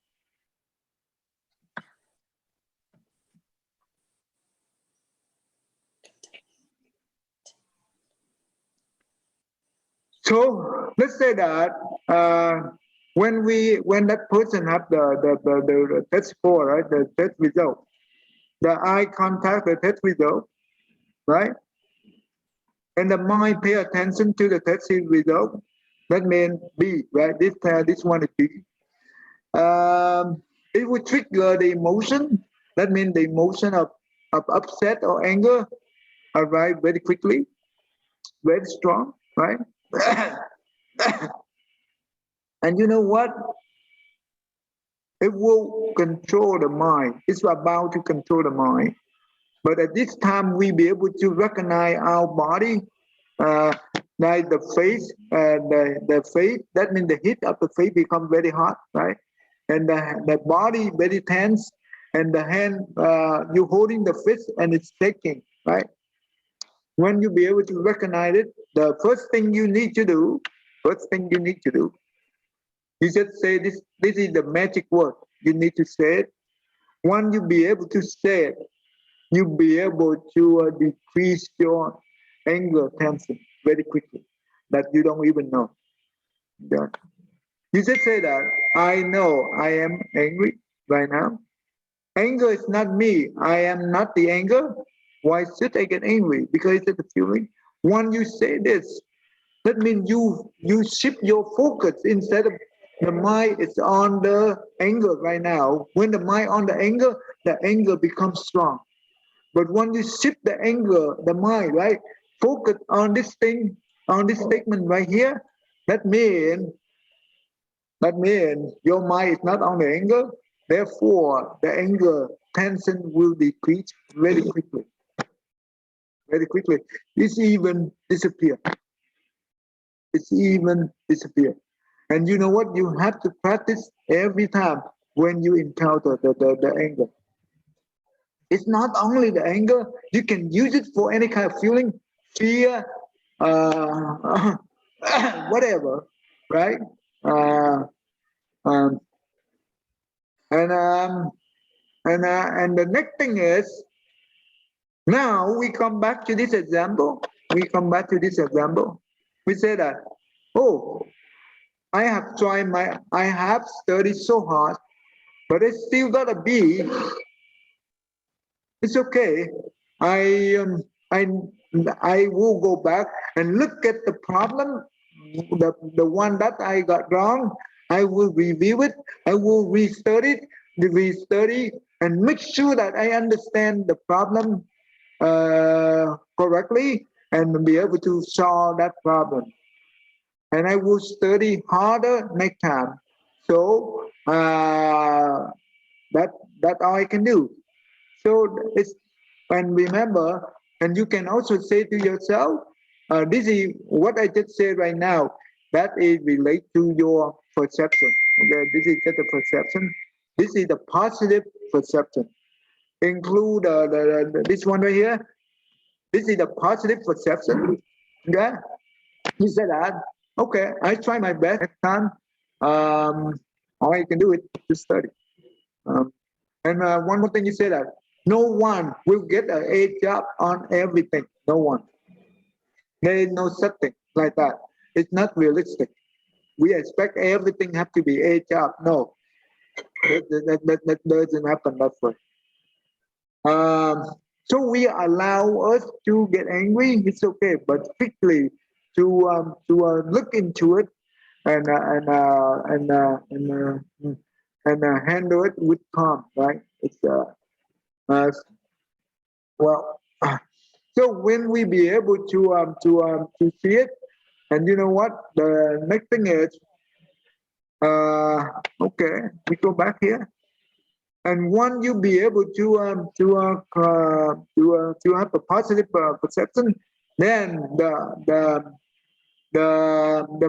So let's say that when that person have the test score, right, the test result, the eye contact, the test result, right, and the mind pay attention to the test result. That means B, right? This one is B. It would trigger the emotion. That means the emotion of upset or anger arrive very quickly, very strong, right? And you know what? It will control the mind. It's about to control the mind. But at this time, we be able to recognize our body, like the face, the face. That means the heat of the face become very hot, right? And the body very tense, and the hand you holding the fist and it's shaking, right? When you be able to recognize it, the first thing you need to do, you just say this. This is the magic word. You need to say it. When you be able to say it, you'll be able to decrease your anger tension very quickly that you don't even know. Yeah. You just say that, I know I am angry right now. Anger is not me. I am not the anger. Why should I get angry? Because it's a feeling. When you say this, that means you shift your focus instead of the mind is on the anger right now. When the mind on the anger becomes strong. But when you shift the anger, the mind, right, focus on this thing, on this statement right here, that means your mind is not on the anger. Therefore, the anger tension will decrease very quickly. Very quickly. It's even disappear. It's even disappear. And you know what? You have to practice every time when you encounter the anger. It's not only the anger, you can use it for any kind of feeling, fear, whatever, right? Uh, um, and and the next thing is, now we come back to this example. We come back to this example. We say that, oh, I have studied so hard, but I still got a B. It's okay. I will go back and look at the problem, the one that I got wrong. I will review it. I will restudy and make sure that I understand the problem correctly and be able to solve that problem. And I will study harder next time. So that's all I can do. So it's, and remember, and you can also say to yourself, This is what I just said right now. That is relate to your perception. Okay, this is just a perception. This is the positive perception. Include this one right here. This is the positive perception. Okay, you said that. Okay, I try my best next time. All I can do is to study. And one more thing, you said that no one will get an A job on everything. No one. There is no such thing like that. It's not realistic. We expect everything have to be A job. No, that doesn't happen that way. So we allow us to get angry. It's okay, but strictly to look into it and handle it with calm, right? It's well. So when we be able to see it, and you know what? The next thing is, okay, we go back here, and once you be able to have a positive perception, then the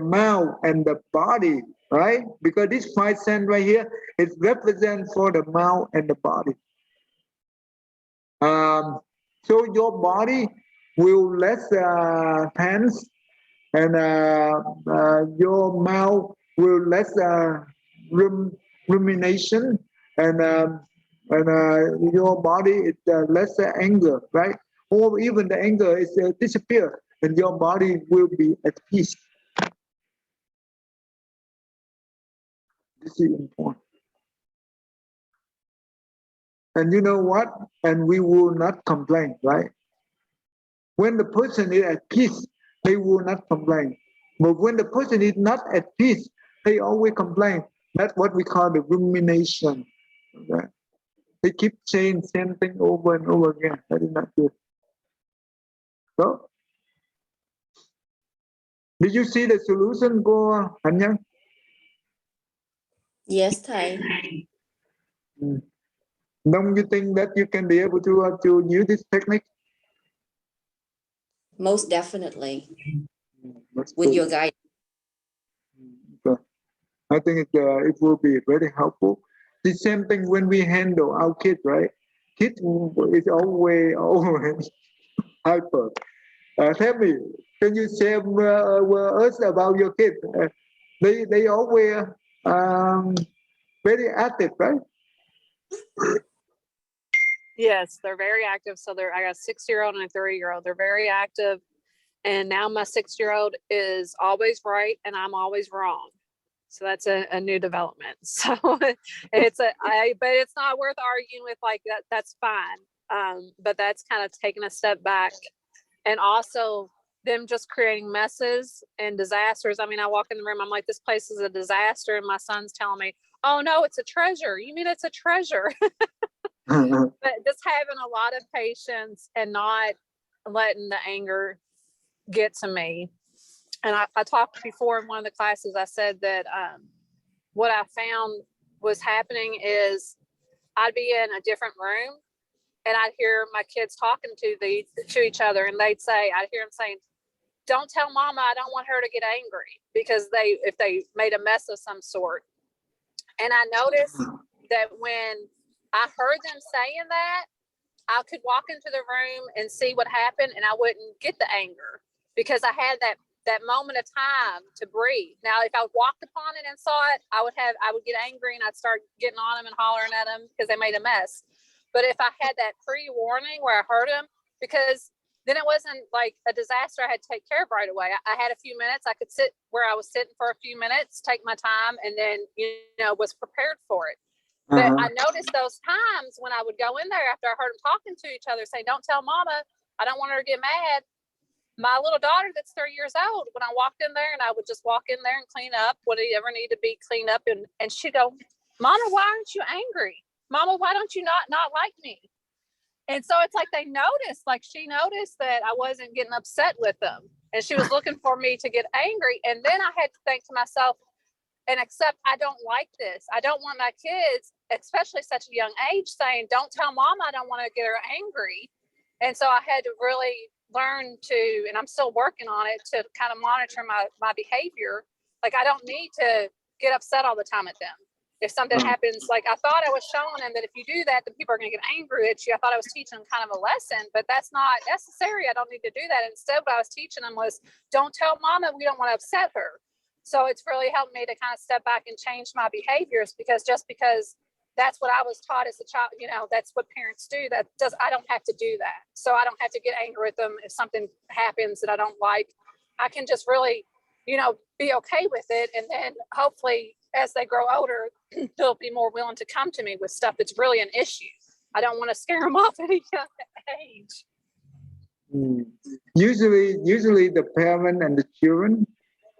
mouth and the body, right? Because this 5 cents right here is represent for the mouth and the body. So your body will less tense, and your mouth will less rumination, and your body is less anger, right? Or even the anger is disappear, and your body will be at peace. This is important. And you know what? And we will not complain, right? When the person is at peace, they will not complain. But when the person is not at peace, they always complain. That's what we call the rumination. Okay? They keep saying the same thing over and over again. That is not good. So, did you see the solution, go Hanyang? Yes, Thầy. Don't you think that you can be able to use this technique? Most definitely. That's With good. your guide. Okay. I think it will be very helpful. The same thing when we handle our kids, right? Kids is always hyper. Tell me, can you share us about your kids? They always very active, right? Yes, they're very active. So I got a 6-year-old and a 3-year-old. They're very active. And now my 6-year-old is always right and I'm always wrong. So that's a new development. So but it's not worth arguing with like that. That's fine. But that's kind of taking a step back, and also them just creating messes and disasters. I mean, I walk in the room, I'm like, this place is a disaster. And my son's telling me, oh no, it's a treasure. You mean it's a treasure? But just having a lot of patience and not letting the anger get to me. And I talked before in one of the classes, I said that what I found was happening is I'd be in a different room and I'd hear my kids talking to each other, and I'd hear them saying, don't tell mama, I don't want her to get angry, because if they made a mess of some sort. And I noticed that when I heard them saying that, I could walk into the room and see what happened, and I wouldn't get the anger because I had that moment of time to breathe. Now, if I walked upon it and saw it, I would get angry and I'd start getting on them and hollering at them because they made a mess. But if I had that pre-warning where I heard them, because then it wasn't like a disaster I had to take care of right away. I had a few minutes. I could sit where I was sitting for a few minutes, take my time, and then, was prepared for it. But I noticed those times when I would go in there after I heard them talking to each other, saying, don't tell mama, I don't want her to get mad. My little daughter that's 3 years old, when I walked in there and I would just walk in there and clean up whatever needed to be cleaned up. And she'd go, Mama, why aren't you angry? Mama, why don't you not like me? And so it's like she noticed that I wasn't getting upset with them. And she was looking for me to get angry. And then I had to think to myself and accept, I don't like this. I don't want my kids, especially such a young age, saying, don't tell mama, I don't want to get her angry. And so I had to really learned to, and I'm still working on it, to kind of monitor my behavior. Like I don't need to get upset all the time at them. If something happens, like I thought I was showing them that if you do that, then people are going to get angry at you. I thought I was teaching them kind of a lesson, but that's not necessary. I don't need to do that. Instead, what I was teaching them was, don't tell mama we don't want to upset her. So it's really helped me to kind of step back and change my behaviors, because just because that's what I was taught as a child, you know, that's what parents do. I don't have to do that. So I don't have to get angry with them if something happens that I don't like. I can just really, you know, be okay with it. And then hopefully as they grow older, they'll be more willing to come to me with stuff that's really an issue. I don't want to scare them off at a young age. Usually the parent and the children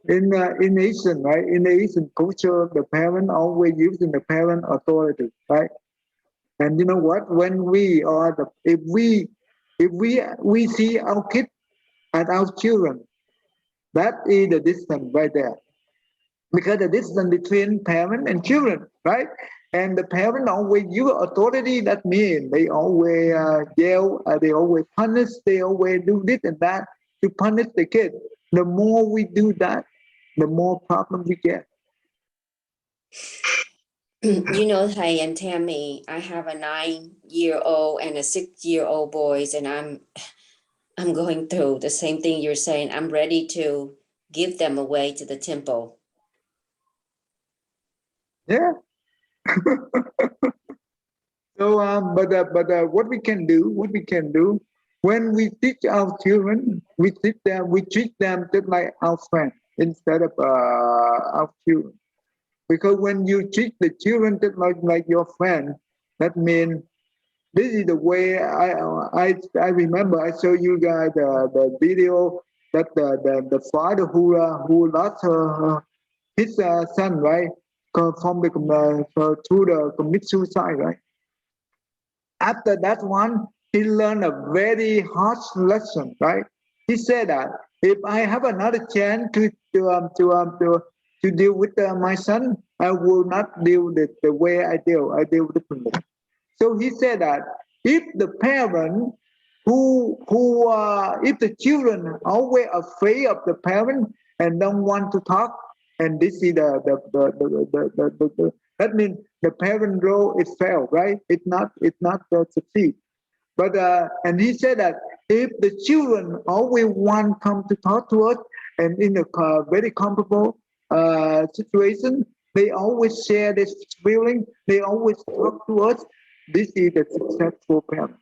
in Asian, right? In the Asian culture, the parent always using the parent authority, right? And you know what? When we are if we see our kids as our children, that is the distance right there. Because the distance between parent and children, right? And the parent always use authority. That means they always yell, they always punish, they always do this and that to punish the kid. The more we do that, the more problem we get. You know, Thầy and Tammy, I have a 9-year-old and a 6-year-old boys, and I'm going through the same thing you're saying. I'm ready to give them away to the temple. Yeah. So, but what we can do, when we teach our children, we treat them just like our friend instead of our children. Because when you treat the children just like your friend, that means this is the way I remember. I show you guys the video that the father who lost his son, right, from the to the commit suicide, right. After that one, he learned a very harsh lesson, right? He said that if I have another chance to deal with my son, I will not deal the way I deal differently. So he said that if the parent if the children are always afraid of the parent and don't want to talk, and this is that means the parent role is failed, right? It's not succeed. But and he said that if the children always want come to talk to us and in a very comfortable situation, they always share this feeling. They always talk to us. This is a successful parent.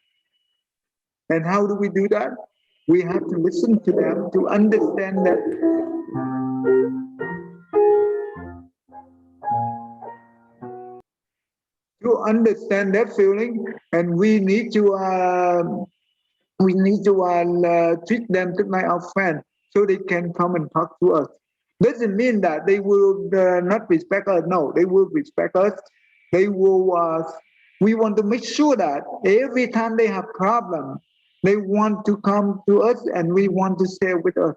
And how do we do that? We have to listen to them to understand that. To understand their feeling, and we need to treat them just like our friend, so they can come and talk to us. Doesn't mean that they will not respect us. No, they will respect us. They will. We want to make sure that every time they have problems, they want to come to us, and we want to share with us.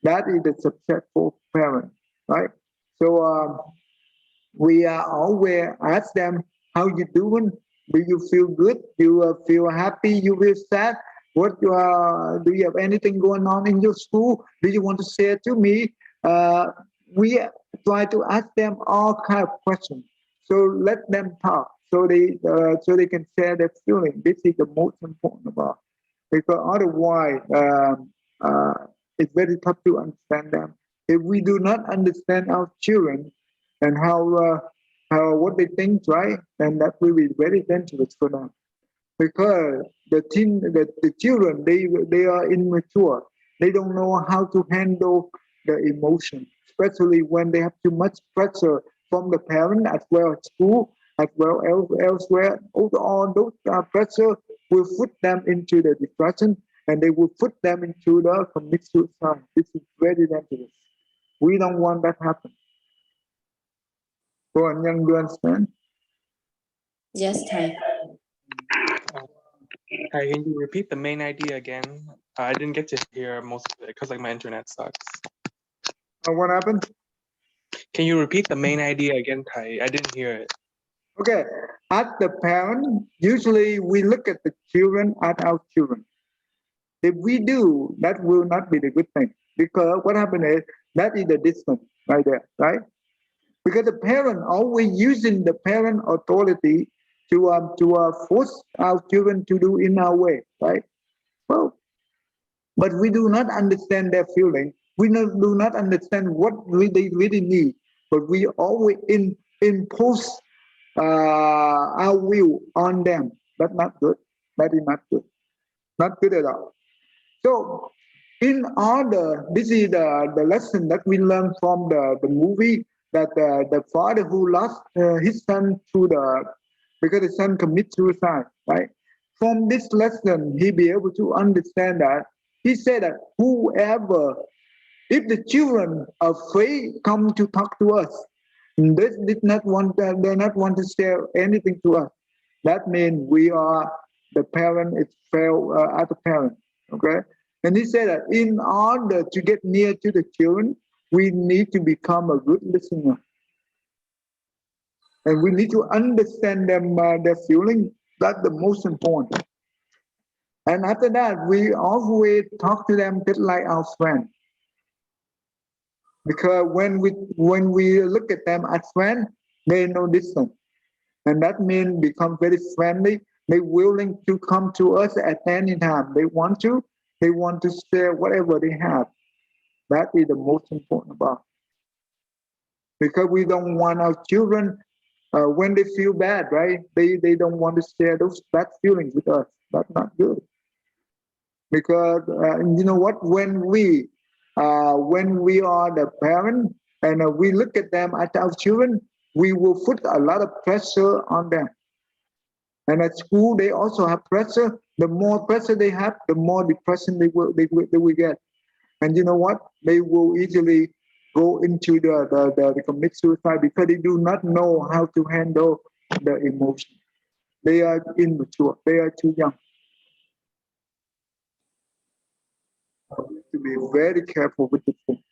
That is a successful parent, right? So we always ask them, how you doing? Do you feel good? Do you feel happy? You feel sad? What do you have anything going on in your school? Do you want to share to me? We try to ask them all kind of questions. So let them talk, so they can share their feeling. This is the most important about, because otherwise it's very tough to understand them. If we do not understand our children and how what they think, right, and that will be very dangerous for them, because the children, they are immature. They don't know how to handle the emotion, especially when they have too much pressure from the parent as well as school, as well elsewhere. All those pressure will put them into the depression, and they will put them into the commit suicide. This is very dangerous. We don't want that to happen. Go on, young, you understand? Yes, Thầy. Can you repeat the main idea again? I didn't get to hear most of it because like my internet sucks. What happened? Can you repeat the main idea again, Thầy? I didn't hear it. Okay, as the parent, usually we look at the children as our children. If we do, that will not be the good thing, because what happened is that is the distance right there, right? Because the parent always using the parent authority to force our children to do in our way, right? Well, but we do not understand their feeling. We do not understand what they really need. But we always impose our will on them. That's not good. That is not good. Not good at all. So, in order, this is the lesson that we learn from the movie, that the father who lost his son because the son commits suicide, right? From this lesson, he be able to understand that he said that whoever, if the children of faith come to talk to us, they did not want, they not want to share anything to us. That means we are the parent. It's failed as a parent. Okay, and he said that in order to get near to the children, we need to become a good listener, and we need to understand them, their feeling. That's the most important. And after that, we always talk to them just like our friend. Because when we look at them as friends, they know distance. And that means become very friendly. They're willing to come to us at any time. They want to share whatever they have. That is the most important about. Because we don't want our children, when they feel bad, right? They don't want to share those bad feelings with us. That's not good. Because you know what? When we are the parent and we look at them as our children, we will put a lot of pressure on them. And at school, they also have pressure. The more pressure they have, the more depression they will get. And you know what? They will easily go into the commit suicide because they do not know how to handle the emotion. They are immature. They are too young. To be very careful with the thing.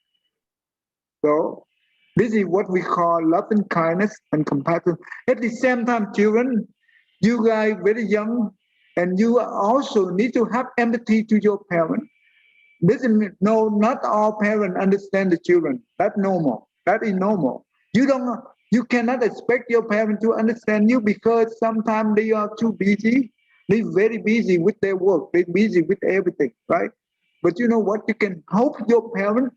So this is what we call love and kindness and compassion. At the same time, children, you guys very young, and you also need to have empathy to your parents. This is no, not all parents understand the children. That's normal. That is normal. You cannot expect your parents to understand you because sometimes they are too busy. They're very busy with their work. They're busy with everything, right? But you know what? You can help your parents,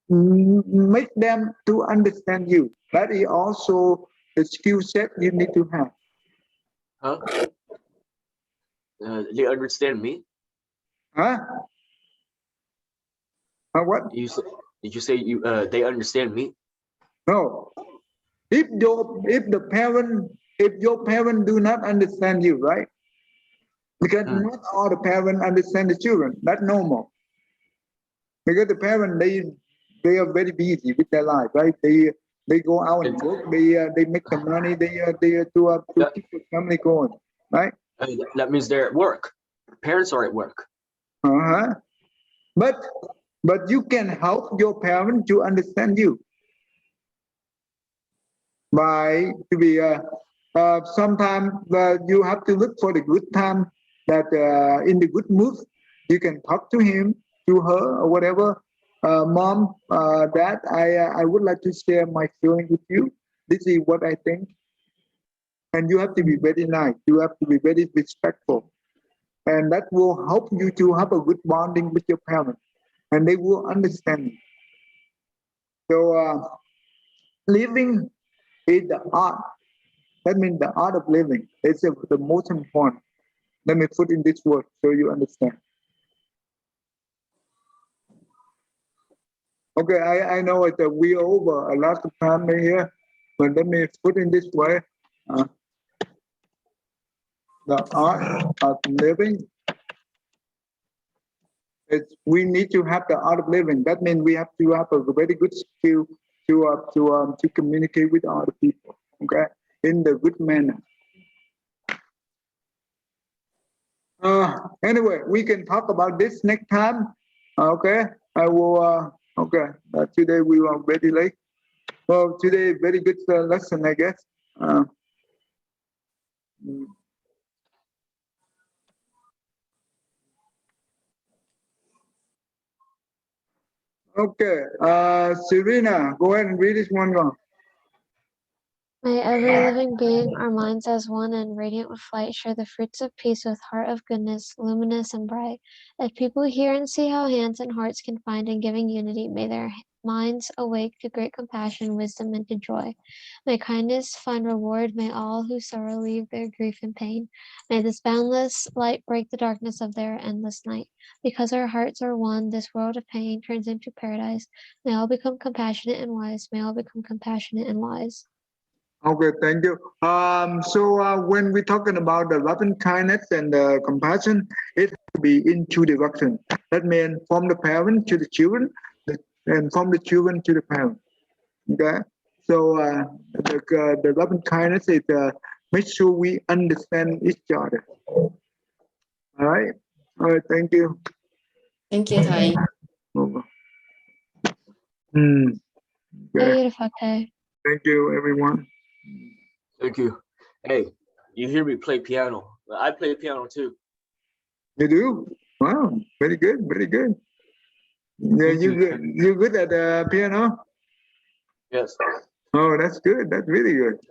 make them to understand you. That is also the skill set you need to have. Huh? They understand me? Huh? What? Did you say you they understand me? No. If your parent do not understand you, right? Because not all the parents understand the children. That's normal. Because the parents they are very busy with their life, right? They go out and work. They make the money. They to keep the family going, right? That means they're at work. Parents are at work. Uh-huh. But you can help your parents to understand you by to be sometimes you have to look for the good time that in the good mood you can talk to him, to her, or whatever. Mom, Dad, I would like to share my feeling with you. This is what I think. And you have to be very nice. You have to be very respectful. And that will help you to have a good bonding with your parents. And they will understand you. So living is the art. That means the art of living. It's the most important. Let me put in this word so you understand. Okay, I know it. We are over a lot of time here, but let me put in this way. The art of living is we need to have the art of living. That means we have to have a very good skill to communicate with other people. Okay, in the good manner. Anyway, we can talk about this next time. Okay, I will. Okay, today we are very late. Well, today very good lesson, I guess. Okay, Serena, go ahead and read this one. Go. May every living being, our minds as one and radiant with light, share the fruits of peace with heart of goodness, luminous and bright. If people hear and see how hands and hearts can find in giving unity, may their minds awake to great compassion, wisdom, and to joy. May kindness find reward, may all who sorrow leave their grief and pain. May this boundless light break the darkness of their endless night. Because our hearts are one, this world of pain turns into paradise. May all become compassionate and wise. May all become compassionate and wise. Okay, thank you. So when we're talking about the loving kindness and compassion, it will be in two directions. That means from the parent to the children, and from the children to the parent. Okay. So the loving kindness is make sure we understand each other. All right. All right. Thank you. Thank you, Thầy. Over. Okay. Beautiful, okay. Thank you, everyone. Thank you. Hey, you hear me play piano? I play piano too. You do? Wow. Very good. Very good. Yeah, Thank you. you good at the piano? Yes. Oh, that's good. That's really good.